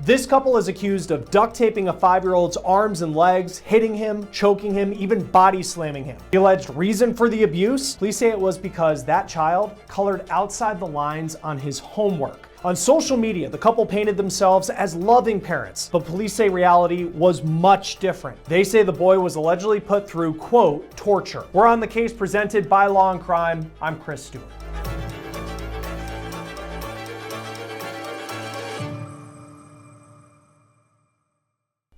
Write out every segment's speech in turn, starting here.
This couple is accused of duct taping a 5-year-old's arms and legs, hitting him, choking him, even body slamming him. The alleged reason for the abuse? Police say it was because that child colored outside the lines on his homework. On social media, the couple painted themselves as loving parents, but police say reality was much different. They say the boy was allegedly put through, quote, torture. We're on the case presented by Law and Crime. I'm Stewart.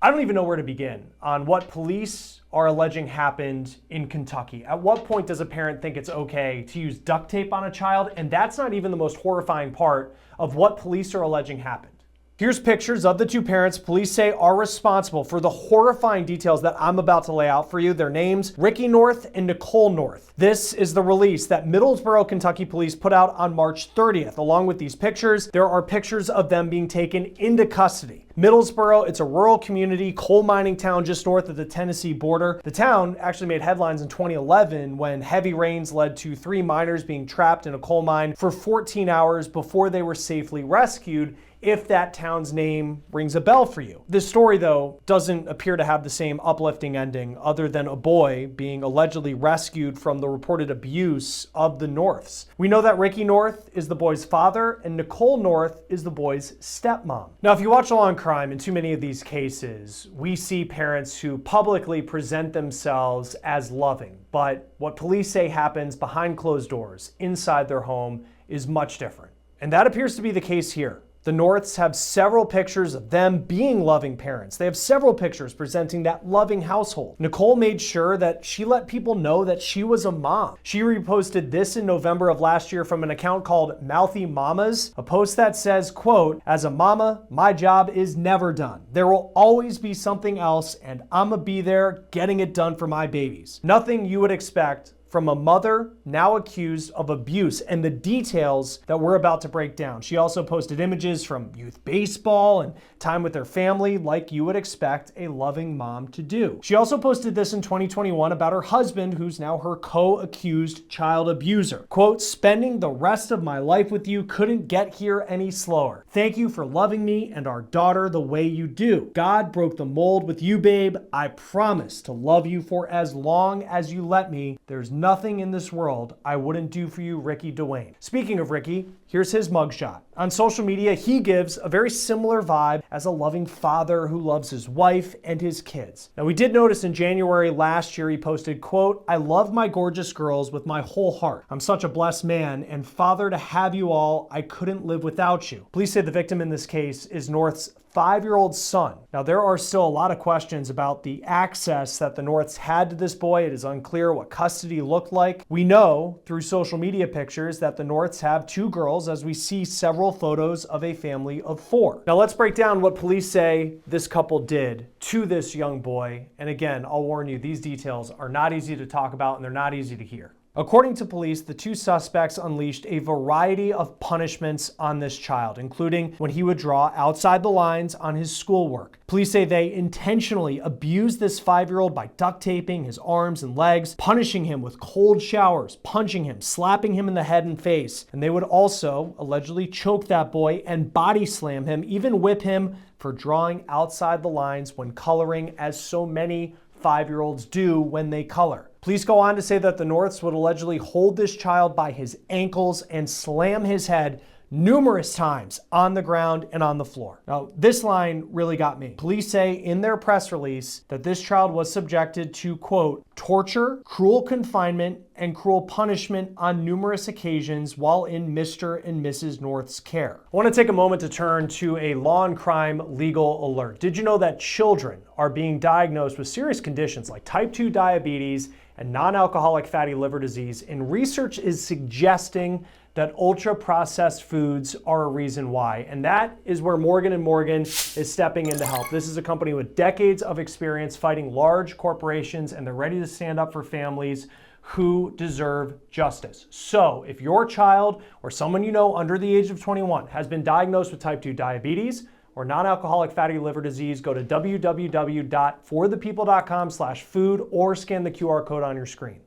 I don't even know where to begin on what police are alleging happened in Kentucky. At what point does a parent think it's okay to use duct tape on a child? And that's not even the most horrifying part of what police are alleging happened. Here's pictures of the two parents police say are responsible for the horrifying details that I'm about to lay out for you. Their names, Ricky North and Nichole North. This is the release that Middlesboro, Kentucky police put out on March 30th. Along with these pictures, there are pictures of them being taken into custody. Middlesboro, it's a rural community, coal mining town just north of the Tennessee border. The town actually made headlines in 2011 when heavy rains led to 3 miners being trapped in a coal mine for 14 hours before they were safely rescued, if that town's name rings a bell for you. This story, though, doesn't appear to have the same uplifting ending other than a boy being allegedly rescued from the reported abuse of the Norths. We know that Ricky North is the boy's father and Nichole North is the boy's stepmom. Now, if you watch Law and Crime, in too many of these cases, we see parents who publicly present themselves as loving, but what police say happens behind closed doors, inside their home, is much different. And that appears to be the case here. The Norths have several pictures of them being loving parents. They have several pictures presenting that loving household. Nichole made sure that she let people know that she was a mom. She reposted this in November of last year from an account called Mouthy Mamas, a post that says, quote, "As a mama, my job is never done. There will always be something else and I'ma be there getting it done for my babies." Nothing you would expect from a mother now accused of abuse and the details that we're about to break down. She also posted images from youth baseball and time with their family like you would expect a loving mom to do. She also posted this in 2021 about her husband, who's now her co-accused child abuser. Quote, "Spending the rest of my life with you couldn't get here any slower. Thank you for loving me and our daughter the way you do. God broke the mold with you, babe. I promise to love you for as long as you let me. There's nothing in this world I wouldn't do for you, Ricky Dwayne." Speaking of Ricky, here's his mugshot. On social media, he gives a very similar vibe as a loving father who loves his wife and his kids. Now, we did notice in January last year, he posted, quote, "I love my gorgeous girls with my whole heart. I'm such a blessed man and father to have you all. I couldn't live without you." Police say the victim in this case is North's 5-year-old son. Now, there are still a lot of questions about the access that the Norths had to this boy. It is unclear what custody looked like. We know through social media pictures that the Norths have 2 girls, as we see several photos of a family of 4. Now, let's break down what police say this couple did to this young boy. And again, I'll warn you, these details are not easy to talk about and they're not easy to hear. According to police, the 2 suspects unleashed a variety of punishments on this child, including when he would draw outside the lines on his schoolwork. Police say they intentionally abused this 5-year-old by duct taping his arms and legs, punishing him with cold showers, punching him, slapping him in the head and face. And they would also allegedly choke that boy and body slam him, even whip him for drawing outside the lines when coloring, as so many 5-year-olds do when they color. Police go on to say that the Norths would allegedly hold this child by his ankles and slam his head numerous times on the ground and on the floor. Now, this line really got me. Police say in their press release that this child was subjected to, quote, "torture, cruel confinement, and cruel punishment on numerous occasions while in Mr. and Mrs. North's care." I want to take a moment to turn to a Law and Crime legal alert. Did you know that children are being diagnosed with serious conditions like type 2 diabetes and non-alcoholic fatty liver disease? And research is suggesting that ultra-processed foods are a reason why. And that is where Morgan & Morgan is stepping in to help. This is a company with decades of experience fighting large corporations, and they're ready to stand up for families who deserve justice. So if your child or someone you know under the age of 21 has been diagnosed with type 2 diabetes or non-alcoholic fatty liver disease, go to www.forthepeople.com/food or scan the QR code on your screen.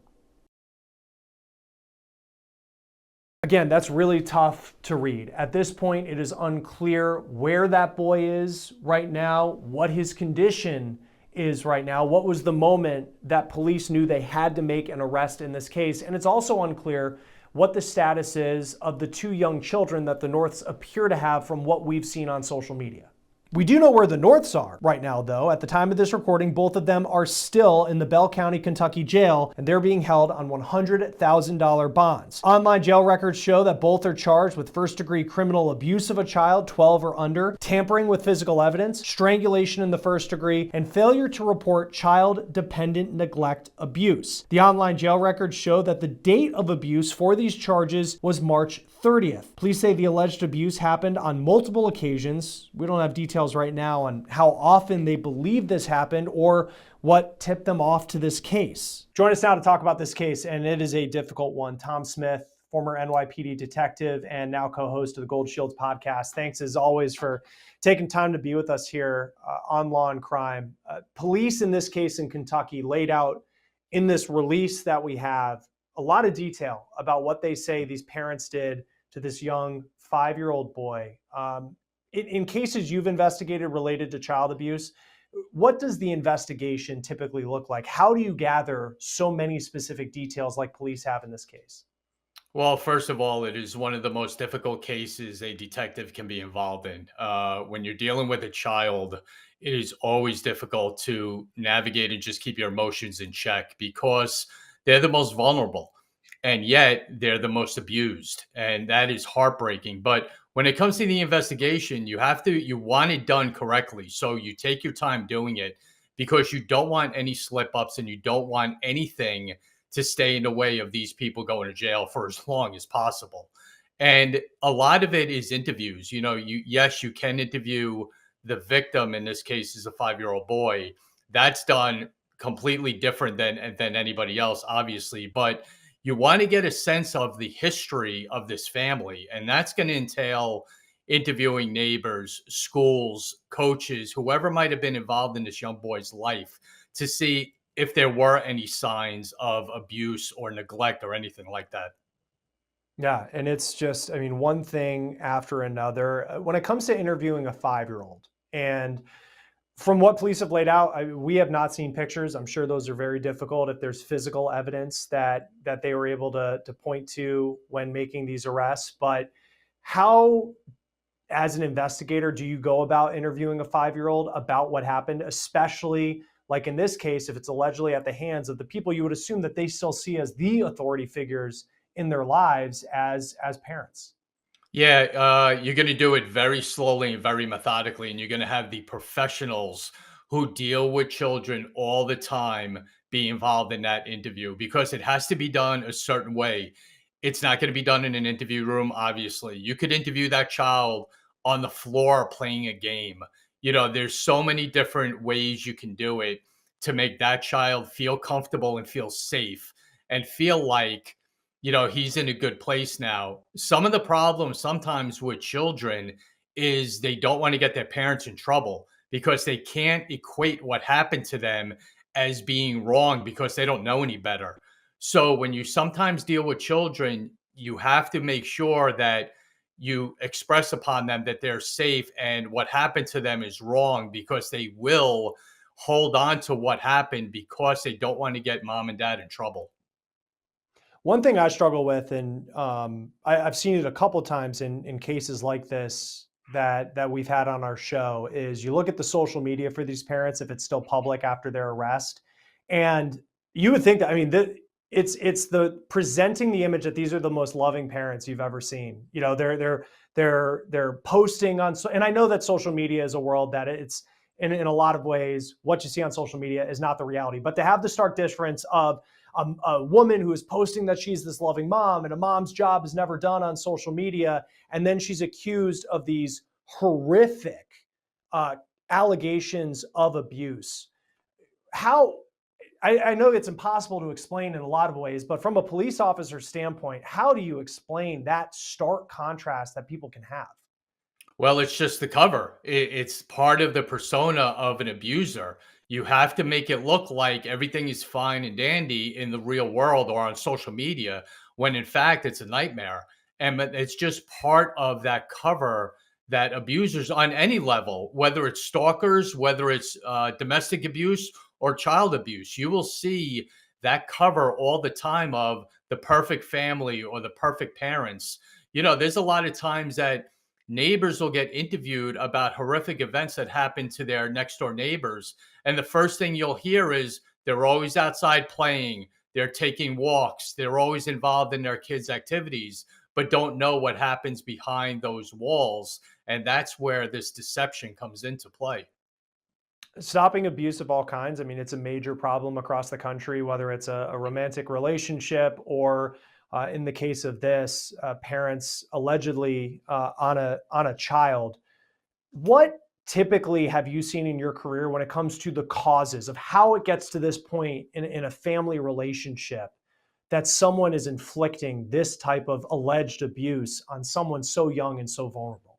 Again, that's really tough to read. At this point, it is unclear where that boy is right now, what his condition is right now, what was the moment that police knew they had to make an arrest in this case. And it's also unclear what the status is of the two young children that the Norths appear to have from what we've seen on social media. We do know where the Norths are right now, though. At the time of this recording, both of them are still in the Bell County, Kentucky jail, and they're being held on $100,000 bonds. Online jail records show that both are charged with first-degree criminal abuse of a child, 12 or under, tampering with physical evidence, strangulation in the first degree, and failure to report child-dependent neglect abuse. The online jail records show that the date of abuse for these charges was March 30th. Police say the alleged abuse happened on multiple occasions. We don't have details right now on how often they believe this happened or what tipped them off to this case. Join us now to talk about this case, and it is a difficult one. Tom Smith, former NYPD detective and now co-host of the Gold Shields podcast. Thanks as always for taking time to be with us here on Law and Crime. Police in this case in Kentucky laid out in this release that we have a lot of detail about what they say these parents did to this young 5-year-old boy. In cases you've investigated related to child abuse, what does the investigation typically look like? How do you gather so many specific details like police have in this case? Well, first of all, it is one of the most difficult cases a detective can be involved in. When you're dealing with a child, it is always difficult to navigate and just keep your emotions in check because they're the most vulnerable and yet they're the most abused. And that is heartbreaking. But when it comes to the investigation, you want it done correctly. So you take your time doing it because you don't want any slip ups and you don't want anything to stay in the way of these people going to jail for as long as possible. And a lot of it is interviews. Yes, you can interview the victim. In this case, is a 5-year-old boy. That's done completely different than anybody else, obviously. But you want to get a sense of the history of this family, and that's going to entail interviewing neighbors, schools, coaches, whoever might have been involved in this young boy's life to see if there were any signs of abuse or neglect or anything like that. Yeah, and it's just, I mean, one thing after another. When it comes to interviewing a 5-year-old, and from what police have laid out, we have not seen pictures. I'm sure those are very difficult if there's physical evidence that they were able to point to when making these arrests. But how, as an investigator, do you go about interviewing a 5-year-old about what happened, especially like in this case, if it's allegedly at the hands of the people you would assume that they still see as the authority figures in their lives as parents? Yeah, you're going to do it very slowly and very methodically, and you're going to have the professionals who deal with children all the time be involved in that interview because it has to be done a certain way. It's not going to be done in an interview room, obviously. You could interview that child on the floor playing a game. There's so many different ways you can do it to make that child feel comfortable and feel safe and feel like he's in a good place now. Some of the problems sometimes with children is they don't want to get their parents in trouble because they can't equate what happened to them as being wrong because they don't know any better. So when you sometimes deal with children, you have to make sure that you express upon them that they're safe and what happened to them is wrong because they will hold on to what happened because they don't want to get mom and dad in trouble. One thing I struggle with, and I've seen it a couple times in cases like this that we've had on our show, is you look at the social media for these parents if it's still public after their arrest, and you would think that, I mean, it's the presenting the image that these are the most loving parents you've ever seen. They're posting on, and I know that social media is a world that it's in a lot of ways what you see on social media is not the reality, but to have the stark difference of a woman who is posting that she's this loving mom and a mom's job is never done on social media, and then she's accused of these horrific allegations of abuse. How, I know it's impossible to explain in a lot of ways, but from a police officer standpoint, how do you explain that stark contrast that people can have? Well, it's just the cover. It's part of the persona of an abuser. You have to make it look like everything is fine and dandy in the real world or on social media, when in fact it's a nightmare. And but it's just part of that cover that abusers on any level, whether it's stalkers, whether it's domestic abuse or child abuse, you will see that cover all the time of the perfect family or the perfect parents. There's a lot of times that neighbors will get interviewed about horrific events that happen to their next door neighbors. And the first thing you'll hear is they're always outside playing, they're taking walks, they're always involved in their kids' activities, but don't know what happens behind those walls. And that's where this deception comes into play. Stopping abuse of all kinds. I mean, it's a major problem across the country, whether it's a romantic relationship or, in the case of this, parents allegedly on a child. What typically have you seen in your career when it comes to the causes of how it gets to this point in a family relationship that someone is inflicting this type of alleged abuse on someone so young and so vulnerable?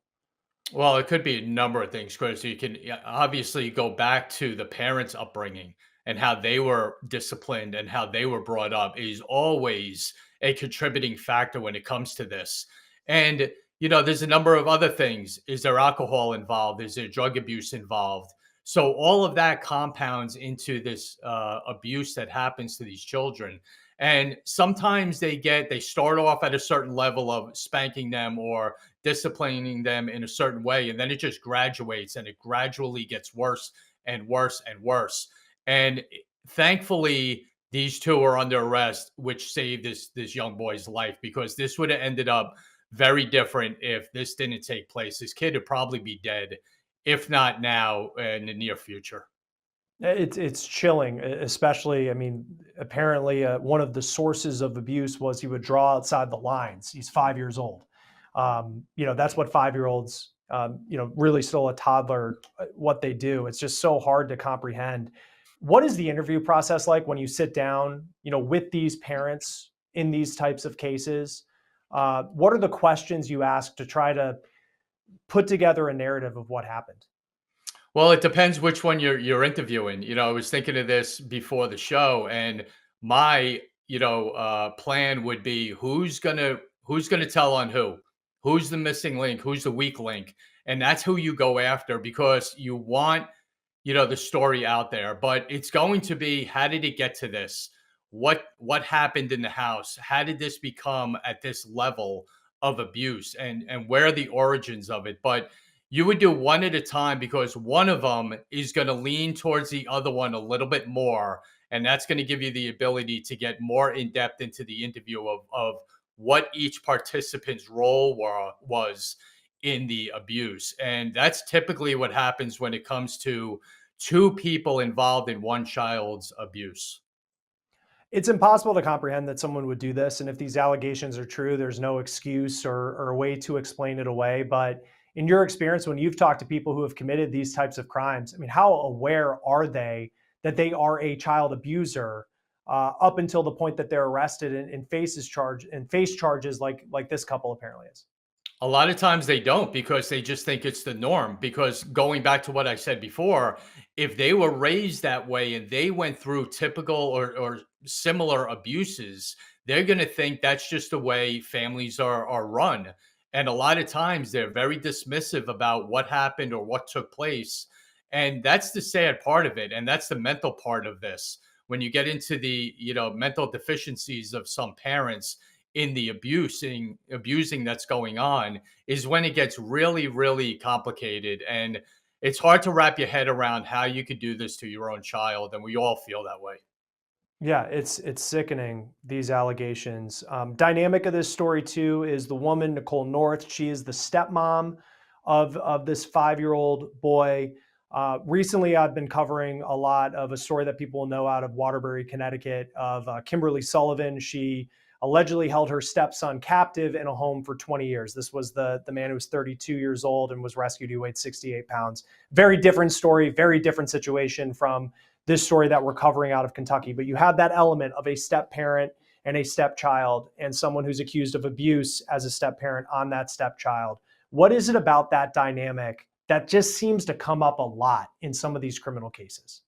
Well, it could be a number of things, Chris. You can obviously go back to the parents' upbringing and how they were disciplined and how they were brought up is always a contributing factor when it comes to this. And, there's a number of other things. Is there alcohol involved? Is there drug abuse involved? So all of that compounds into this abuse that happens to these children. And sometimes they start off at a certain level of spanking them or disciplining them in a certain way, and then it just graduates and it gradually gets worse and worse and worse. And thankfully these two are under arrest, which saved this young boy's life, because this would have ended up very different if this didn't take place. This kid would probably be dead, if not now, in the near future. It's chilling, especially. I mean, apparently, one of the sources of abuse was he would draw outside the lines. He's 5 years old. That's what 5-year-olds, really still a toddler, what they do. It's just so hard to comprehend. What is the interview process like when you sit down, with these parents in these types of cases? What are the questions you ask to try to put together a narrative of what happened? Well, it depends which one you're interviewing. I was thinking of this before the show, and my plan would be who's gonna tell on who's the missing link, who's the weak link, and that's who you go after, because you want the story out there. But it's going to be, how did it get to this? What happened in the house? How did this become at this level of abuse, and where are the origins of it? But you would do one at a time, because one of them is going to lean towards the other one a little bit more. And that's going to give you the ability to get more in depth into the interview of what each participant's role was in the abuse. And that's typically what happens when it comes to two people involved in one child's abuse. It's impossible to comprehend that someone would do this. And if these allegations are true, there's no excuse or a way to explain it away. But in your experience, when you've talked to people who have committed these types of crimes, I mean, how aware are they that they are a child abuser up until the point that they're arrested and face charges like this couple apparently is? A lot of times they don't, because they just think it's the norm. Because going back to what I said before, if they were raised that way and they went through typical or similar abuses, they're going to think that's just the way families are run. And a lot of times they're very dismissive about what happened or what took place. And that's the sad part of it. And that's the mental part of this. When you get into the, mental deficiencies of some parents in the abusing that's going on, is when it gets really, really complicated. And it's hard to wrap your head around how you could do this to your own child. And we all feel that way. Yeah, it's sickening, these allegations. Dynamic of this story too is the woman, Nichole North. She is the stepmom of this 5-year-old boy. Recently, I've been covering a lot of a story that people will know out of Waterbury, Connecticut, of Kimberly Sullivan. She allegedly held her stepson captive in a home for 20 years. This was the man who was 32 years old and was rescued. He weighed 68 pounds. Very different story, very different situation from this story that we're covering out of Kentucky. But you have that element of a step parent and a stepchild, and someone who's accused of abuse as a step parent on that stepchild. What is it about that dynamic that just seems to come up a lot in some of these criminal cases?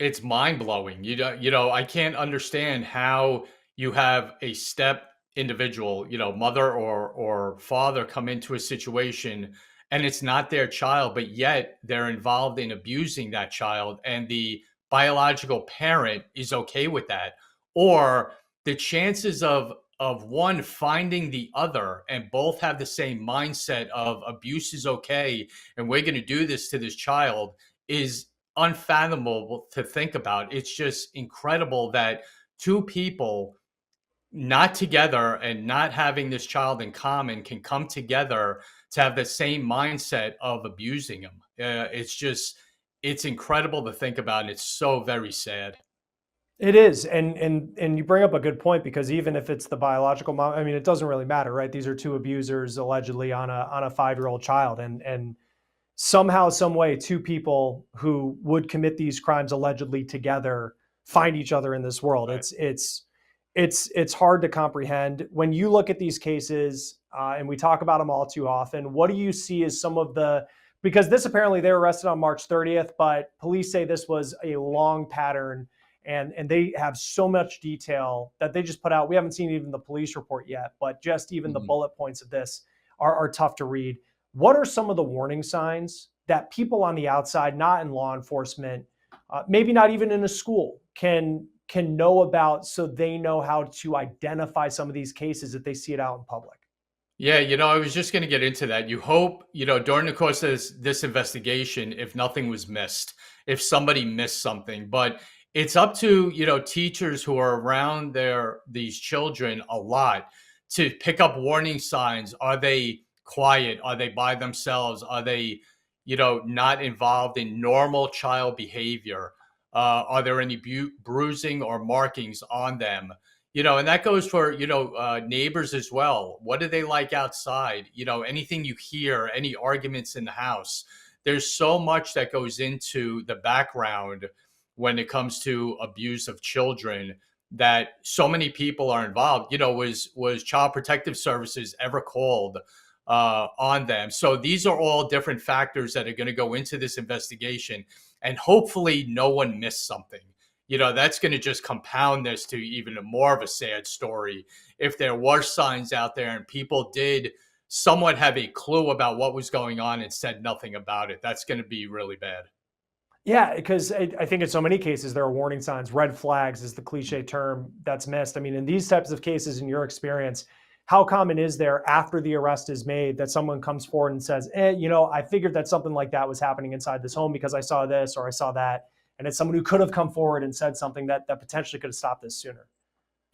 It's mind blowing. I can't understand how you have a step individual, mother or father come into a situation and it's not their child, but yet they're involved in abusing that child, and the biological parent is okay with that, or the chances of one finding the other and both have the same mindset of abuse is okay and we're going to do this to this child is unfathomable to think about. It's just incredible that two people not together and not having this child in common can come together to have the same mindset of abusing him. It's incredible to think about. And it's so very sad. It is, and you bring up a good point, because even if it's the biological mom, I mean, it doesn't really matter, right? These are two abusers allegedly on a 5-year-old child, and somehow, some way, two people who would commit these crimes allegedly together find each other in this world. Right. It's hard to comprehend when you look at these cases, and we talk about them all too often. What do you see as some of the, because this, apparently they were arrested on March 30th, but police say this was a long pattern, and they have so much detail that they just put out. We haven't seen even the police report yet, but just even the Mhm. bullet points of this are tough to read. What are some of the warning signs that people on the outside, not in law enforcement, maybe not even in a school, can know about, so they know how to identify some of these cases if they see it out in public? Yeah, I was just going to get into that. You hope, during the course of this investigation, if nothing was missed, if somebody missed something, but it's up to, teachers who are around these children a lot to pick up warning signs. Are they quiet? Are they by themselves? Are they, not involved in normal child behavior? Are there any bruising or markings on them? And that goes for, neighbors as well. What do they like outside? Anything you hear, any arguments in the house. There's so much that goes into the background when it comes to abuse of children, that so many people are involved. Was Child Protective Services ever called on them? So these are all different factors that are going to go into this investigation, and hopefully no one missed something. That's going to just compound this to even more of a sad story. If there were signs out there and people did somewhat have a clue about what was going on and said nothing about it, that's going to be really bad. Yeah, because I think in so many cases there are warning signs. Red flags is the cliche term that's missed. I mean, in these types of cases, in your experience, how common is there after the arrest is made that someone comes forward and says, I figured that something like that was happening inside this home because I saw this or I saw that. And it's someone who could have come forward and said something that potentially could have stopped this sooner.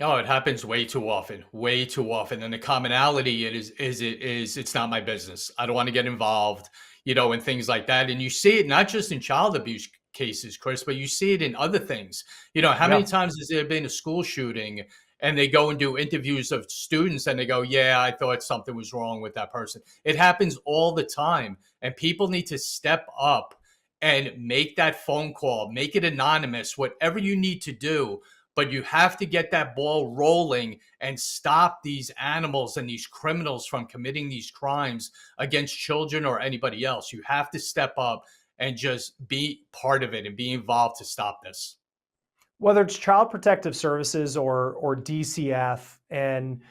No, it happens way too often. And the commonality it's not my business. I don't want to get involved, in things like that. And you see it not just in child abuse cases, Chris, but you see it in other things. How many Yeah. times has there been a school shooting and they go and do interviews of students and they go, yeah, I thought something was wrong with that person. It happens all the time. And people need to step up and make that phone call, make it anonymous, whatever you need to do, but you have to get that ball rolling and stop these animals and these criminals from committing these crimes against children or anybody else. You have to step up and just be part of it and be involved to stop this. Whether it's Child Protective Services or DCF, and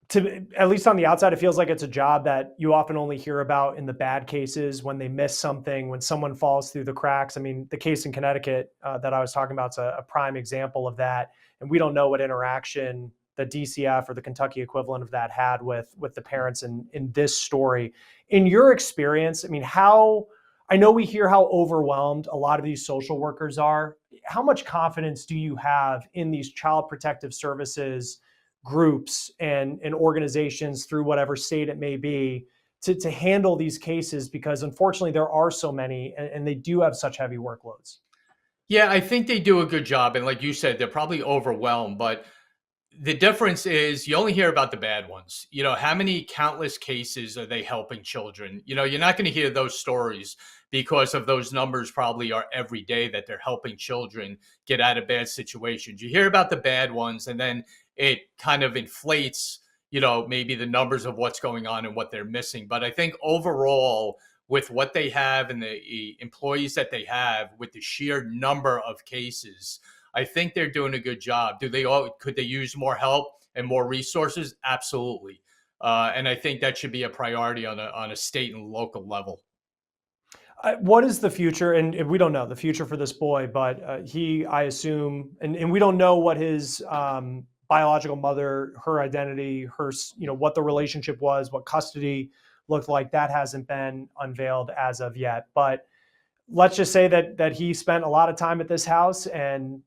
to, at least on the outside, it feels like it's a job that you often only hear about in the bad cases, when they miss something, when someone falls through the cracks. I mean, the case in Connecticut that I was talking about is a prime example of that. And we don't know what interaction the DCF or the Kentucky equivalent of that had with the parents in this story. In your experience, I mean, how, I know we hear how overwhelmed a lot of these social workers are. How much confidence do you have in these Child Protective Services groups and organizations, through whatever state it may be, to handle these cases? Because unfortunately there are so many, and they do have such heavy workloads. Yeah, I think they do a good job. And like you said, they're probably overwhelmed, but the difference is you only hear about the bad ones. How many countless cases are they helping children? You're not going to hear those stories because of those numbers probably are every day that they're helping children get out of bad situations. You hear about the bad ones and then it kind of inflates, maybe the numbers of what's going on and what they're missing. But I think overall, with what they have and the employees that they have, with the sheer number of cases, I think they're doing a good job. Could they use more help and more resources, absolutely. And I think that should be a priority on a state and local level. What is the future? And we don't know the future for this boy, but I assume, and we don't know what his biological mother, her identity, what the relationship was, what custody looked like. That hasn't been unveiled as of yet. But let's just say that he spent a lot of time at this house, and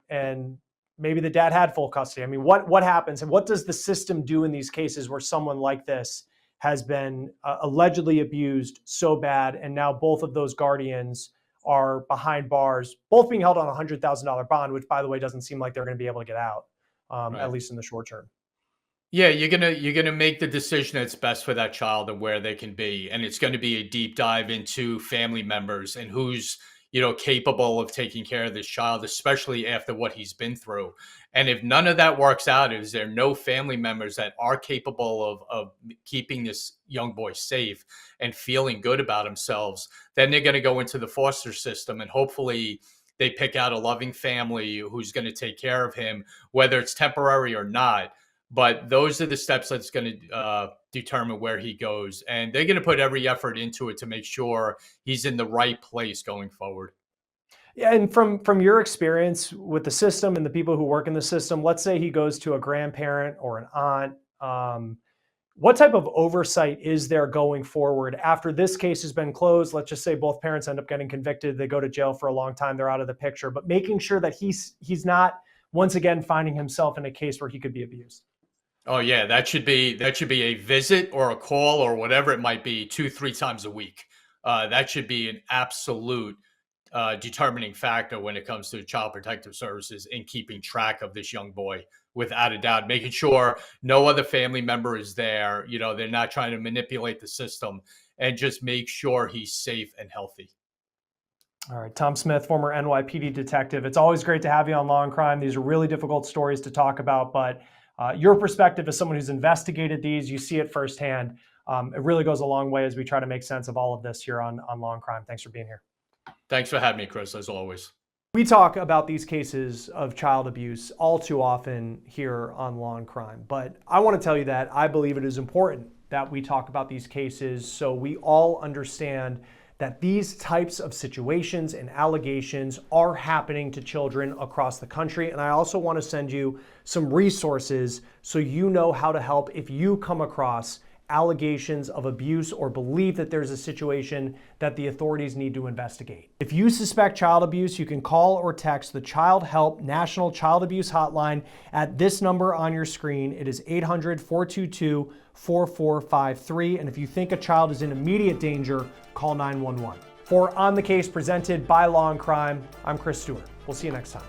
maybe the dad had full custody. I mean, what happens, and what does the system do in these cases where someone like this has been allegedly abused so bad, and now both of those guardians are behind bars, both being held on a $100,000 bond, which, by the way, doesn't seem like they're going to be able to get out, at Right. least in the short term. Yeah, you're gonna make the decision that's best for that child and where they can be, and it's going to be a deep dive into family members and who's capable of taking care of this child, especially after what he's been through. And if none of that works out, is there no family members that are capable of keeping this young boy safe and feeling good about themselves, then they're going to go into the foster system, and hopefully they pick out a loving family who's going to take care of him, whether it's temporary or not. But those are the steps that's going to determine where he goes. And they're going to put every effort into it to make sure he's in the right place going forward. Yeah, and from your experience with the system and the people who work in the system, let's say he goes to a grandparent or an aunt. What type of oversight is there going forward after this case has been closed? Let's just say both parents end up getting convicted, they go to jail for a long time, they're out of the picture, but making sure that he's not once again finding himself in a case where he could be abused. Oh yeah, that should be a visit or a call or whatever it might be, 2, 3 times a week. That should be an absolute determining factor when it comes to Child Protective Services in keeping track of this young boy, without a doubt, making sure no other family member is there. They're not trying to manipulate the system, and just make sure he's safe and healthy. All right, Tom Smith, former NYPD detective. It's always great to have you on Law and Crime. These are really difficult stories to talk about, but your perspective as someone who's investigated these, you see it firsthand. It really goes a long way as we try to make sense of all of this here on Law and Crime. Thanks for being here. Thanks for having me, Chris, as always. We talk about these cases of child abuse all too often here on Law and Crime, but I want to tell you that I believe it is important that we talk about these cases so we all understand that these types of situations and allegations are happening to children across the country. And I also want to send you some resources so you know how to help if you come across allegations of abuse or believe that there's a situation that the authorities need to investigate. If you suspect child abuse, you can call or text the Child Help National Child Abuse Hotline at this number on your screen. It is 800-422-4453. And if you think a child is in immediate danger, call 911. For On the Case presented by Law and Crime, I'm Chris Stewart. We'll see you next time.